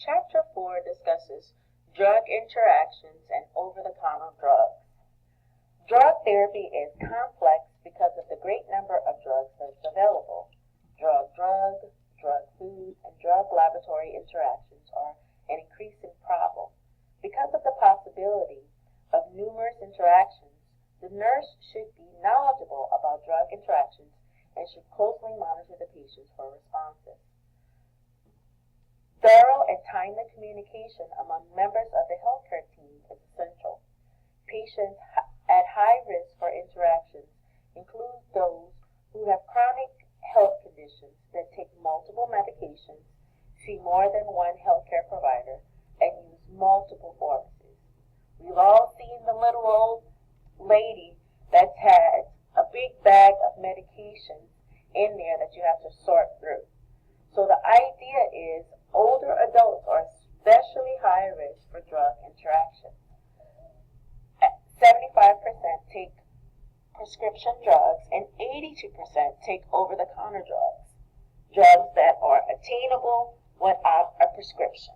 Chapter 4 discusses drug interactions and over-the-counter drugs. Drug therapy is complex because of the great number of drugs that's available. Drug-drug, drug-food, and drug-laboratory interactions are an increasing problem. Because of the possibility of numerous interactions, the nurse should be knowledgeable about drug interactions and should closely monitor the patients for responses. Thorough and timely communication among members of the healthcare team is essential. Patients at high risk for interactions include those who have chronic health conditions that take multiple medications, see more than one healthcare provider, and use multiple pharmacies. We've all seen the little old lady that's had a big bag of medications in there that you have to sort through. So the idea is older adults are especially high risk for drug interactions. 75% take prescription drugs and 82% take over-the-counter drugs that are attainable without a prescription.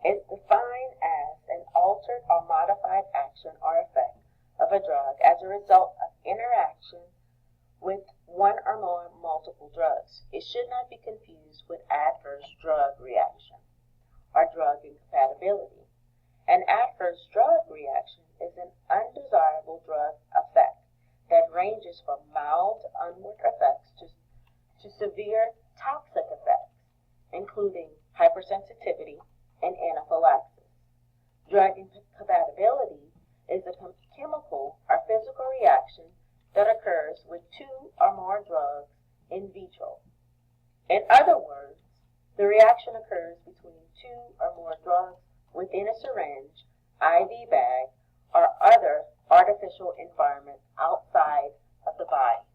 Is defined as an altered or modified action or effect of a drug as a result of interaction with one or more multiple drugs. It should not be confused with adverse drug reaction or drug incompatibility. An adverse drug reaction is an undesirable drug effect that ranges from mild unward effects to severe toxic effects, including hypersensitivity and anaphylaxis. Drug incompatibility is a chemical or physical reaction that occurs with two or more drugs in vitro. In other words, the reaction occurs between two or more drugs within a syringe, IV bag, or other artificial environment outside of the body.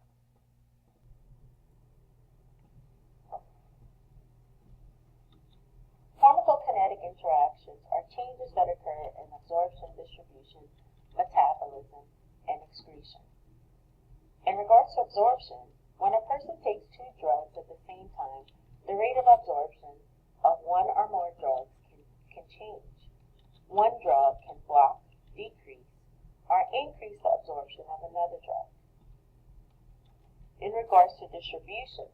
Pharmacokinetic interactions are changes that occur in absorption, distribution, metabolism, and excretion. In regards to absorption, when a person takes two drugs at the same time, the rate of absorption of one or more drugs can change. One drug can block, decrease, or increase the absorption of another drug. In regards to distribution,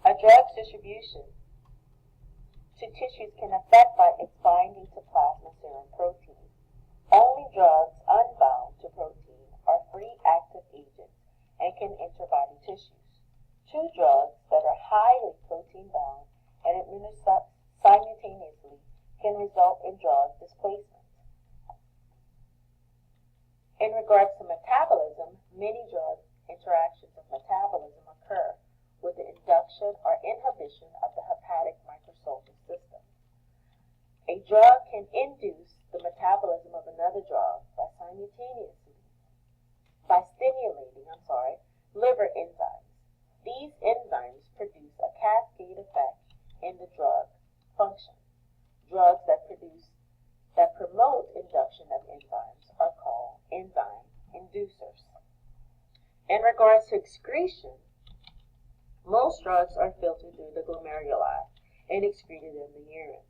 a drug's distribution to tissues can affect by its binding to plasma serum protein. Only drugs unbound to protein are free active agents and can enter body tissues. Two drugs that are highly protein bound and administered simultaneously can result in drug displacement. In regards to metabolism, many drug interactions of metabolism occur with the induction or inhibition of the hepatic microsulfur system. A drug can induce the metabolism of another drug by stimulating liver enzymes. These enzymes produce a cascade effect in the drug function. Drugs that promote induction of enzymes are called enzyme inducers. In regards to excretion, most drugs are filtered through the glomeruli and excreted in the urine.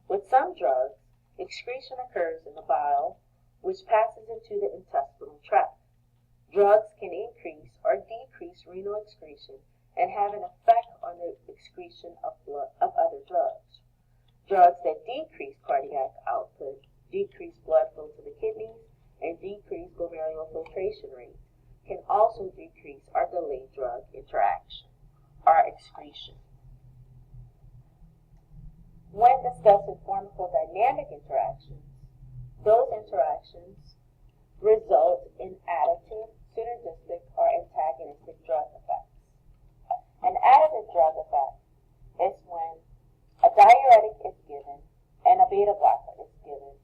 With some drugs, excretion occurs in the bile, which passes into the intestinal tract. Drugs can increase or decrease renal excretion and have an effect on the excretion of other drugs. Drugs that decrease cardiac output, decrease blood flow to the kidneys, and decrease glomerular filtration rates can also decrease or delay drug interaction or excretion. When discussing pharmacodynamic interactions, those interactions result in additive, synergistic, or antagonistic drug effects. An additive drug effect is when a diuretic is given and a beta blocker is given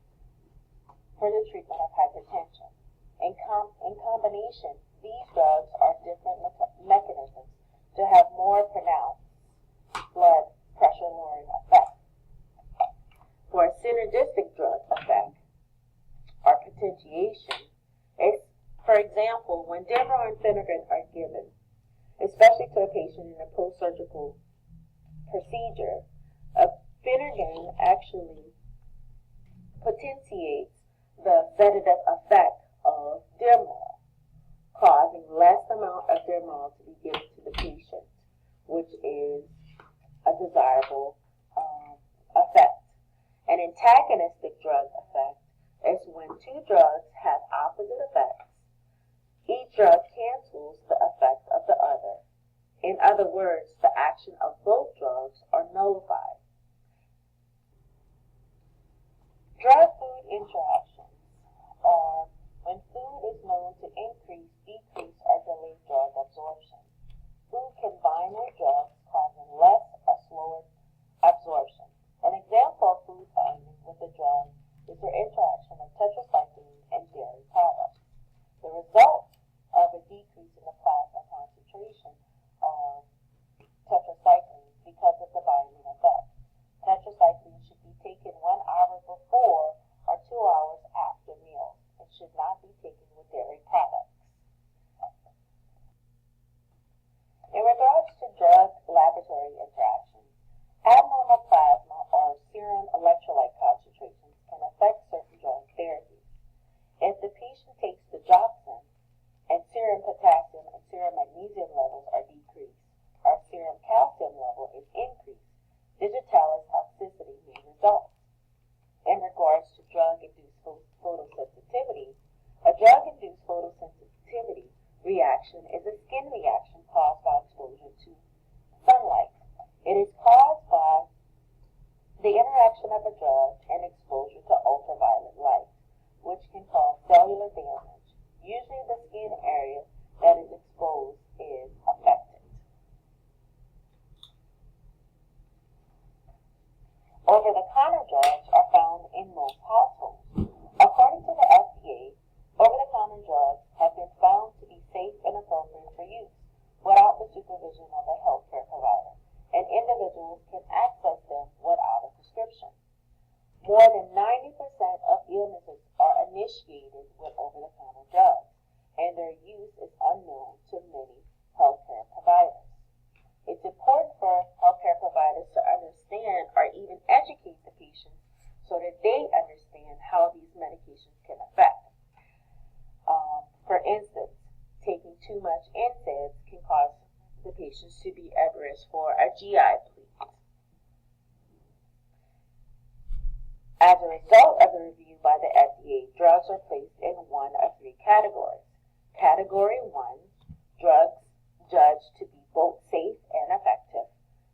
for the treatment of hypertension. In combination, these drugs are different mechanisms to have more pronounced blood pressure lowering effect. For a synergistic drug effect or potentiation, for example, when Demerol and Phenergan are given, especially to a patient in a post-surgical procedure, Phenergan actually potentiates the sedative effect of Demerol, causing less amount of Demerol to be given to the patient, which is a desirable effect. An antagonistic drug effect is when two drugs have opposite effects. Each drug cancels the effect of the other. In other words, the action of both drugs are nullified. Drug-food interactions are when food is known to increase, decrease, or delay drug absorption. Food can bind with drugs, causing less or slower absorption. An example of food binding with a drug is the interaction of tetracycline and dairy products. The result of a decrease in the plasma concentration of tetracycline because of the binding effect. Tetracycline should be taken 1 hour before or 2 hours after meals. It should not be taken with dairy products. In regards to drug laboratory interactions, abnormal plasma or serum electrolyte concentrations can affect certain drug therapies. If the patient takes digoxin and serum potassium and serum magnesium levels are decreased, or serum calcium level is increased, digitalis toxicity may result. In regards to drug-induced photosensitivity, a drug-induced photosensitivity reaction is a skin reaction caused by exposure to sunlight. It is caused by the interaction of a drug and exposure to ultraviolet light, which can cause cellular damage. Usually the skin area that is exposed is affected. Over-the-counter drugs are found in most households. According to the FDA, over-the-counter drugs have been found to be safe and appropriate for use without the supervision of a healthcare provider, and individuals can access them without a prescription. More than 90% of illnesses are initiated with over-the-counter drugs, and their use is unknown to many healthcare providers. It's important for healthcare providers to understand or even educate the patients so that they understand how these medications can affect. For instance, taking too much NSAIDs can cause the patients to be at risk for a GI bleed. As a result of the review by the FDA, drugs are placed in one of three categories. Category 1, drugs judged to be both safe and effective.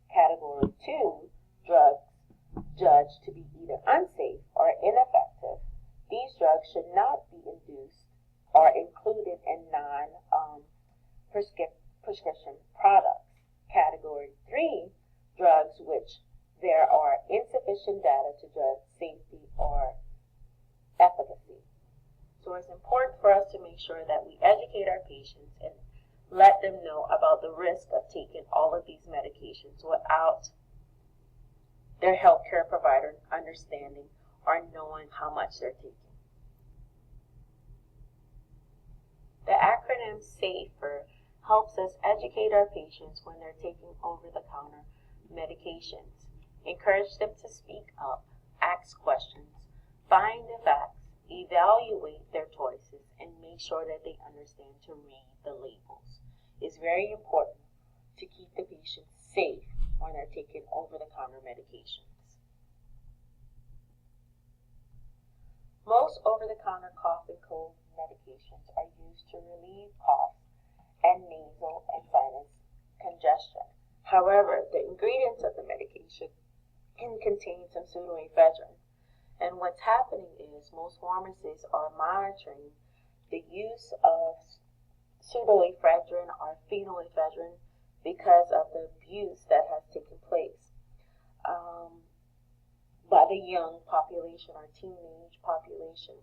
Category 2, drugs judged to be either unsafe or ineffective. These drugs should not be induced or included in non-prescription products. Category 3, drugs which there are insufficient data to judge safety or efficacy. So it's important for us to make sure that we educate our patients and let them know about the risk of taking all of these medications without their healthcare provider understanding or knowing how much they're taking. The acronym SAFER helps us educate our patients when they're taking over-the-counter medications, encourage them to speak up, ask questions, find the facts, evaluate their choices, and make sure that they understand to read the labels. It's very important to keep the patients safe when they're taking over-the-counter medications. Most over-the-counter cough and cold medications are used to relieve cough and nasal and sinus congestion. However, the ingredients of the medication can contain some pseudoephedrine. And what's happening is most pharmacists are monitoring the use of pseudoephedrine or phenylephrine because of the abuse that has taken place by the young population or teenage population.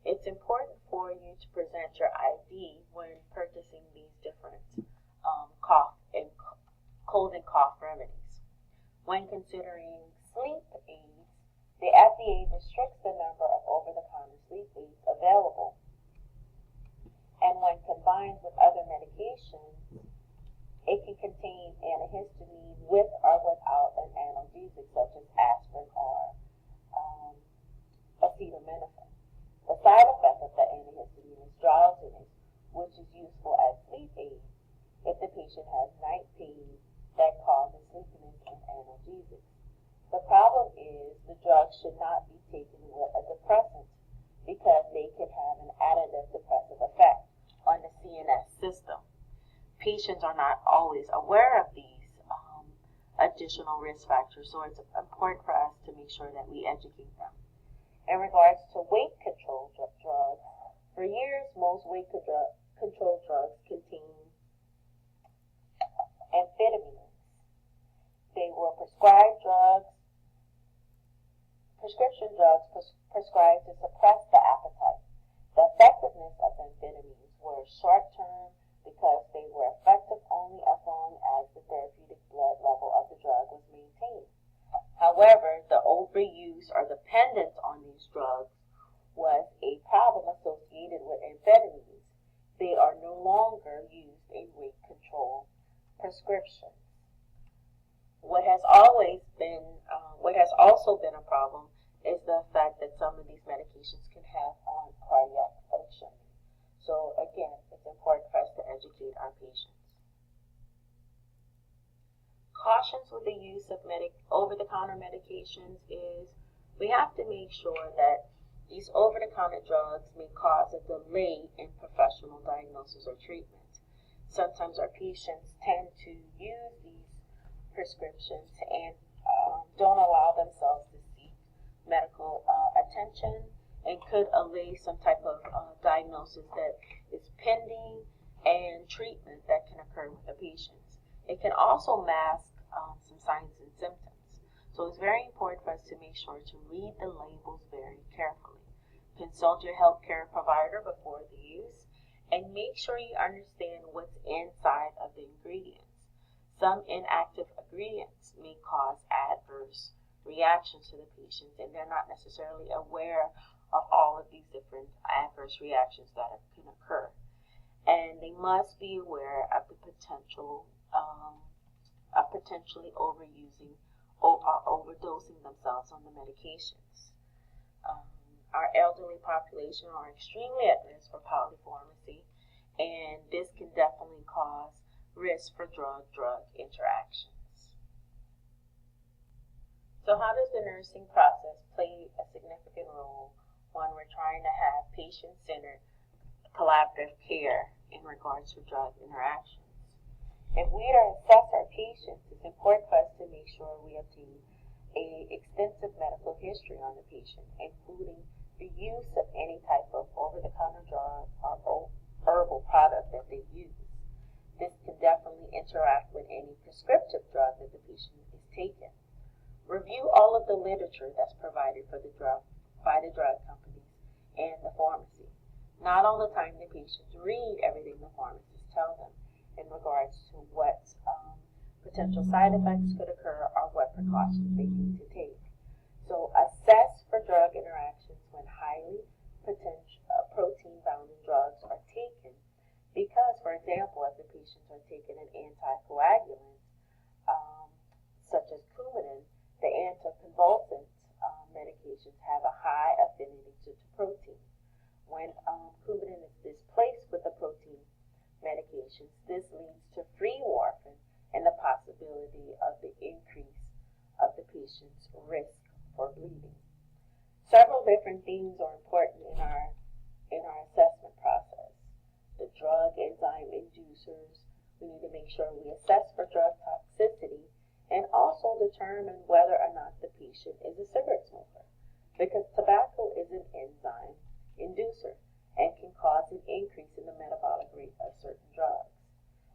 It's important for you to present your ID when purchasing these different cough and cold and cough remedies. When considering sleep aids, the FDA restricts the number of over-the-counter sleep aids available. And when combined with other medications, it can contain antihistamine with or without The problem is the drug should not be taken with a depressant because they can have an additive depressive effect on the CNS system. Patients are not always aware of these additional risk factors, so it's important for us to make sure that we educate them. In regards to weight control drugs, for years most weight control drugs contain amphetamines. They were prescription drugs prescribed to suppress the appetite. The effectiveness of amphetamines were short-term because they were effective only as long as the therapeutic blood level of the drug was maintained. However, the overuse or dependence on these drugs was a problem associated with amphetamines. They are no longer used in weight control prescriptions. What has also been a problem is the effect that some of these medications can have on cardiac function. So again, it's important for us to educate our patients. Cautions with the use of over-the-counter medications is we have to make sure that these over-the-counter drugs may cause a delay in professional diagnosis or treatment. Sometimes our patients tend to use these prescriptions and don't allow themselves to seek medical attention and could allay some type of diagnosis that is pending and treatment that can occur with the patients. It can also mask some signs and symptoms. So it's very important for us to make sure to read the labels very carefully. Consult your healthcare provider before the use and make sure you understand what's inside of the ingredients. Some inactive ingredients may cause adverse reactions to the patients, and they're not necessarily aware of all of these different adverse reactions that can occur. And they must be aware of the potential of potentially overusing or overdosing themselves on the medications. Our elderly population are extremely at risk for polypharmacy, and this can definitely cause risk for drug-drug interactions. So how does the nursing process play a significant role when we're trying to have patient-centered collaborative care in regards to drug interactions? If we are to assess our patients, it's important for us to make sure we obtain an extensive medical history on the patient, including the use of any type of over-the-counter drug or herbal product that they use. This can definitely interact with any prescriptive drug that the patient is taking. Review all of the literature that's provided for the drug by the drug companies and the pharmacy. Not all the time the patients read everything the pharmacists tell them in regards to what potential side effects could occur or what precautions they need to take. So assess for drug interactions when highly protein-bound drugs are taken, because, for example, if the patients are taking an anticoagulant, such as Coumadin, the anticonvulsant medications have a high affinity to protein. When Coumadin is displaced with the protein medications, this leads to free warfarin and the possibility of the increase of the patient's risk for bleeding. Several different things are important in our assessment process. The drug enzyme inducers, we need to make sure we assess for drug toxicity and also determine whether or not the patient is a cigarette smoker, because tobacco is an enzyme inducer and can cause an increase in the metabolic rate of certain drugs.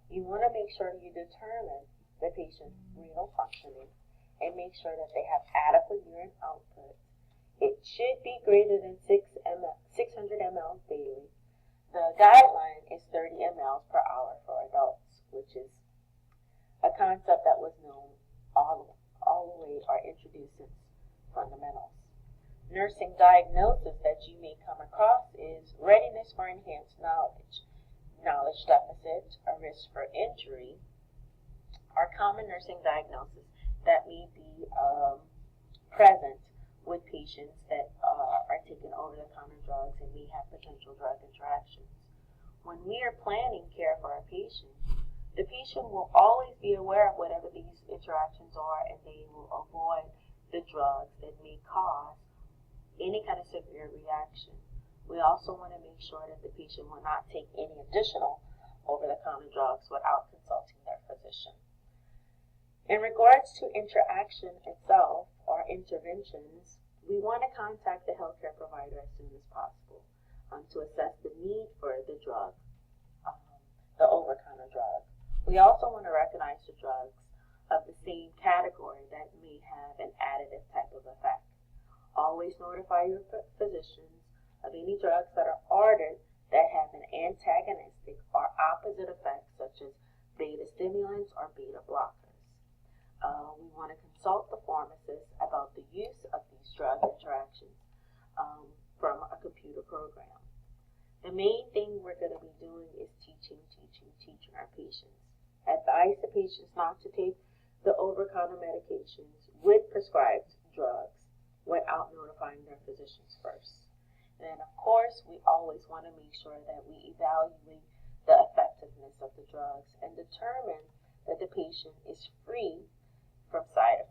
You want to make sure you determine the patient's renal functioning and make sure that they have adequate urine output. It should be greater than 600 ml daily. The guideline is 30 ml per hour for adults, which is a concept that was known all the way or introduced since fundamentals. Nursing diagnosis that you may come across is readiness for enhanced knowledge, knowledge deficit, a risk for injury, are common nursing diagnoses that may be present with patients that are taking over-the-counter drugs and may have potential drug interactions. When we are planning care for our patients, the patient will always be aware of whatever these interactions are, and they will avoid the drugs that may cause any kind of severe reaction. We also want to make sure that the patient will not take any additional over-the-counter drugs without consulting their physician. In regards to interaction itself or interventions, we want to contact the healthcare provider as soon as possible to assess the need for the drug, the over-counter drug. We also want to recognize the drugs of the same category that may have an additive type of effect. Always notify your physicians of any drugs that are ordered that have an antagonistic or opposite effect, such as beta stimulants or beta blockers. We want to consult the pharmacist about the use of these drug interactions from a computer program. The main thing we're going to be doing is teaching our patients. Advise the patients not to take the over-counter medications with prescribed drugs without notifying their physicians first. And of course, we always want to make sure that we evaluate the effectiveness of the drugs and determine that the patient is free from side